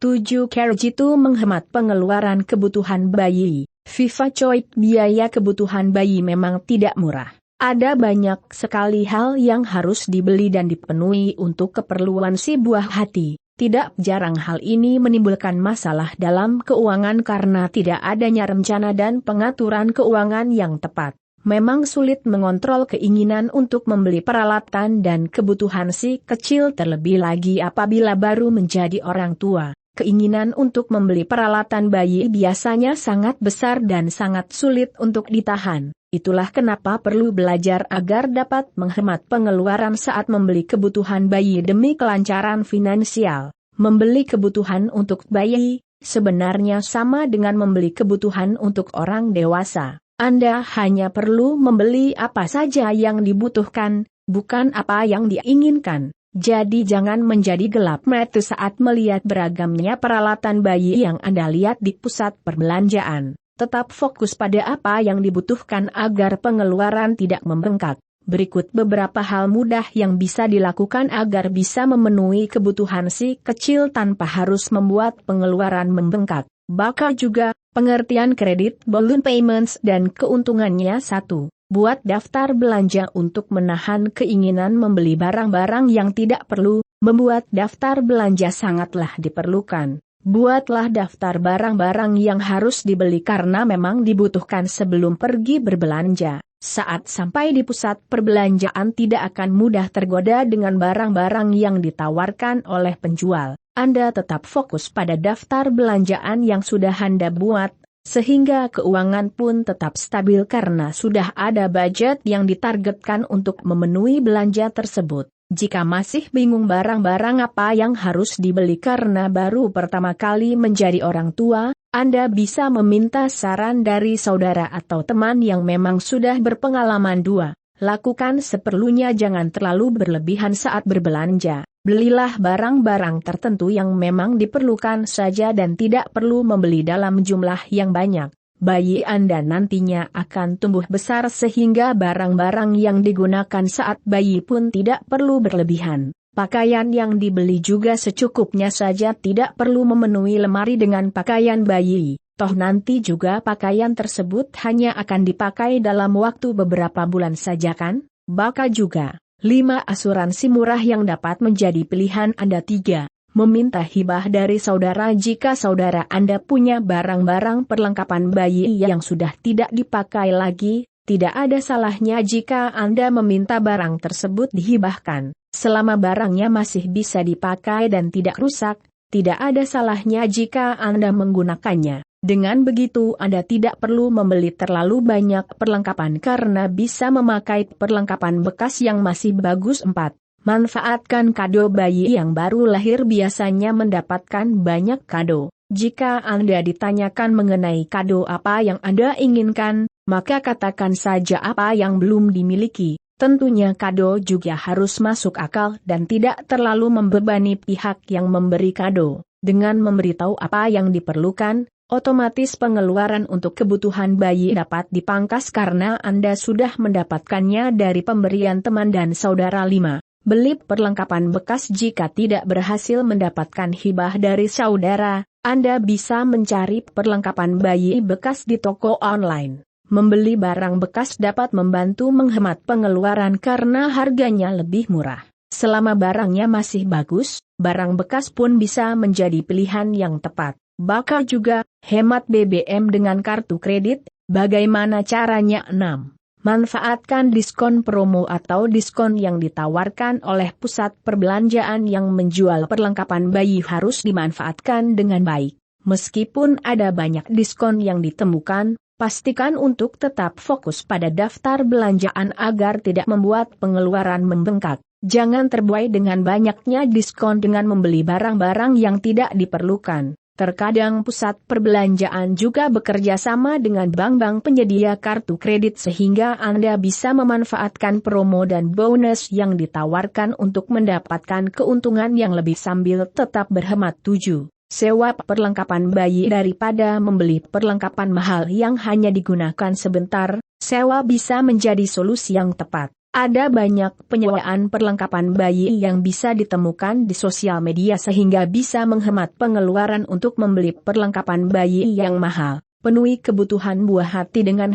7 Kerajitu menghemat pengeluaran kebutuhan bayi. Viva Choi, biaya kebutuhan bayi memang tidak murah. Ada banyak sekali hal yang harus dibeli dan dipenuhi untuk keperluan si buah hati. Tidak jarang hal ini menimbulkan masalah dalam keuangan karena tidak adanya rencana dan pengaturan keuangan yang tepat. Memang sulit mengontrol keinginan untuk membeli peralatan dan kebutuhan si kecil, terlebih lagi apabila baru menjadi orang tua. Keinginan untuk membeli peralatan bayi biasanya sangat besar dan sangat sulit untuk ditahan. Itulah kenapa perlu belajar agar dapat menghemat pengeluaran saat membeli kebutuhan bayi demi kelancaran finansial. Membeli kebutuhan untuk bayi sebenarnya sama dengan membeli kebutuhan untuk orang dewasa. Anda hanya perlu membeli apa saja yang dibutuhkan, bukan apa yang diinginkan. Jadi jangan menjadi gelap mata saat melihat beragamnya peralatan bayi yang Anda lihat di pusat perbelanjaan. Tetap fokus pada apa yang dibutuhkan agar pengeluaran tidak membengkak. Berikut beberapa hal mudah yang bisa dilakukan agar bisa memenuhi kebutuhan si kecil tanpa harus membuat pengeluaran membengkak. Bakal juga pengertian kredit, balloon payments dan keuntungannya. 1. Buat daftar belanja untuk menahan keinginan membeli barang-barang yang tidak perlu. Membuat daftar belanja sangatlah diperlukan. Buatlah daftar barang-barang yang harus dibeli karena memang dibutuhkan sebelum pergi berbelanja. Saat sampai di pusat perbelanjaan tidak akan mudah tergoda dengan barang-barang yang ditawarkan oleh penjual. Anda tetap fokus pada daftar belanjaan yang sudah Anda buat, sehingga keuangan pun tetap stabil karena sudah ada budget yang ditargetkan untuk memenuhi belanja tersebut. Jika masih bingung barang-barang apa yang harus dibeli karena baru pertama kali menjadi orang tua, Anda bisa meminta saran dari saudara atau teman yang memang sudah berpengalaman. 2. Lakukan seperlunya, jangan terlalu berlebihan saat berbelanja. Belilah barang-barang tertentu yang memang diperlukan saja dan tidak perlu membeli dalam jumlah yang banyak. Bayi Anda nantinya akan tumbuh besar sehingga barang-barang yang digunakan saat bayi pun tidak perlu berlebihan. Pakaian yang dibeli juga secukupnya saja, tidak perlu memenuhi lemari dengan pakaian bayi. Toh nanti juga pakaian tersebut hanya akan dipakai dalam waktu beberapa bulan saja kan? Bakal juga. 5. Asuransi murah yang dapat menjadi pilihan Anda. 3. Meminta hibah dari saudara. Jika saudara Anda punya barang-barang perlengkapan bayi yang sudah tidak dipakai lagi, tidak ada salahnya jika Anda meminta barang tersebut dihibahkan. Selama barangnya masih bisa dipakai dan tidak rusak, tidak ada salahnya jika Anda menggunakannya. Dengan begitu Anda tidak perlu membeli terlalu banyak perlengkapan karena bisa memakai perlengkapan bekas yang masih bagus. 4. Manfaatkan kado. Bayi yang baru lahir biasanya mendapatkan banyak kado. Jika Anda ditanyakan mengenai kado apa yang Anda inginkan, maka katakan saja apa yang belum dimiliki. Tentunya kado juga harus masuk akal dan tidak terlalu membebani pihak yang memberi kado. Dengan memberitahu apa yang diperlukan, otomatis pengeluaran untuk kebutuhan bayi dapat dipangkas karena Anda sudah mendapatkannya dari pemberian teman dan saudara. 5. Beli perlengkapan bekas. Jika tidak berhasil mendapatkan hibah dari saudara, Anda bisa mencari perlengkapan bayi bekas di toko online. Membeli barang bekas dapat membantu menghemat pengeluaran karena harganya lebih murah. Selama barangnya masih bagus, barang bekas pun bisa menjadi pilihan yang tepat. Bakal juga hemat BBM dengan kartu kredit. Bagaimana caranya? 6. Manfaatkan diskon promo atau diskon yang ditawarkan oleh pusat perbelanjaan yang menjual perlengkapan bayi harus dimanfaatkan dengan baik. Meskipun ada banyak diskon yang ditemukan, pastikan untuk tetap fokus pada daftar belanjaan agar tidak membuat pengeluaran membengkak. Jangan terbuai dengan banyaknya diskon dengan membeli barang-barang yang tidak diperlukan. Terkadang pusat perbelanjaan juga bekerja sama dengan bank-bank penyedia kartu kredit sehingga Anda bisa memanfaatkan promo dan bonus yang ditawarkan untuk mendapatkan keuntungan yang lebih sambil tetap berhemat. 7. Sewa perlengkapan bayi. Daripada membeli perlengkapan mahal yang hanya digunakan sebentar, sewa bisa menjadi solusi yang tepat. Ada banyak penyewaan perlengkapan bayi yang bisa ditemukan di sosial media sehingga bisa menghemat pengeluaran untuk membeli perlengkapan bayi yang mahal. Penuhi kebutuhan buah hati dengan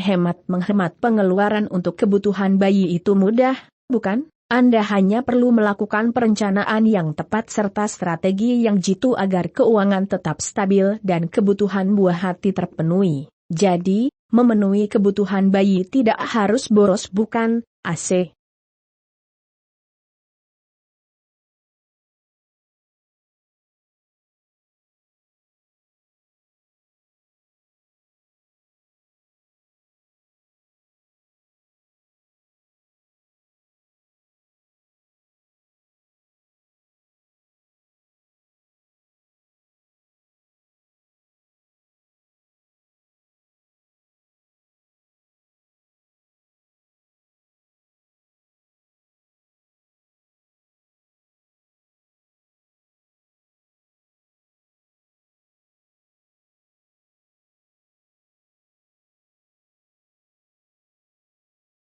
menghemat pengeluaran untuk kebutuhan bayi itu mudah, bukan? Anda hanya perlu melakukan perencanaan yang tepat serta strategi yang jitu agar keuangan tetap stabil dan kebutuhan buah hati terpenuhi. Jadi, memenuhi kebutuhan bayi tidak harus boros bukan, AC,